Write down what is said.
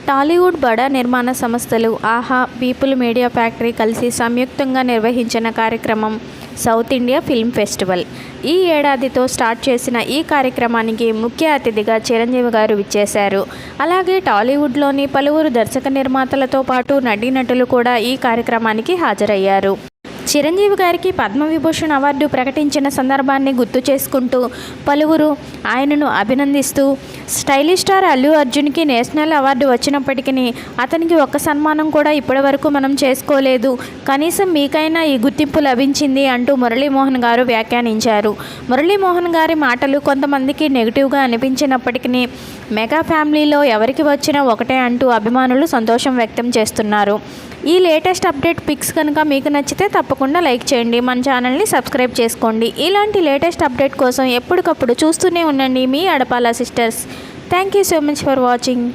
టాలీవుడ్ బడా నిర్మాణ సంస్థలు ఆహా, పీపుల్ మీడియా ఫ్యాక్టరీ కలిసి సంయుక్తంగా నిర్వహించిన కార్యక్రమం సౌత్ ఇండియా ఫిల్మ్ ఫెస్టివల్. ఈ ఏడాదితో స్టార్ట్ చేసిన ఈ కార్యక్రమానికి ముఖ్య అతిథిగా చిరంజీవి గారు విచ్చేశారు. అలాగే టాలీవుడ్లోని పలువురు దర్శక నిర్మాతలతో పాటు నటీనటులు కూడా ఈ కార్యక్రమానికి హాజరయ్యారు. చిరంజీవి గారికి పద్మవిభూషణ్ అవార్డు ప్రకటించిన సందర్భాన్ని గుర్తు చేసుకుంటూ పలువురు ఆయనను అభినందిస్తూ, స్టైలిష్ స్టార్ అల్లు అర్జున్కి నేషనల్ అవార్డు వచ్చినప్పటికీ అతనికి ఒక్క సన్మానం కూడా ఇప్పటివరకు మనం చేసుకోలేదు, కనీసం మీకైనా ఈ గుర్తింపు లభించింది అంటూ మురళీమోహన్ గారు వ్యాఖ్యానించారు. మురళీమోహన్ గారి మాటలు కొంతమందికి నెగిటివ్గా అనిపించినప్పటికీ మెగా ఫ్యామిలీలో ఎవరికి వచ్చినా ఒకటే అంటూ అభిమానులు సంతోషం వ్యక్తం చేస్తున్నారు. ఈ లేటెస్ట్ అప్డేట్ పిక్స్ కనుక మీకు నచ్చితే తప్పకుండా లైక్ చేయండి, మన ఛానల్ని సబ్స్క్రైబ్ చేసుకోండి. ఇలాంటి లేటెస్ట్ అప్డేట్ కోసం ఎప్పటికప్పుడు చూస్తూనే ఉండండి మీ Adapala sisters. Thank you so much for watching.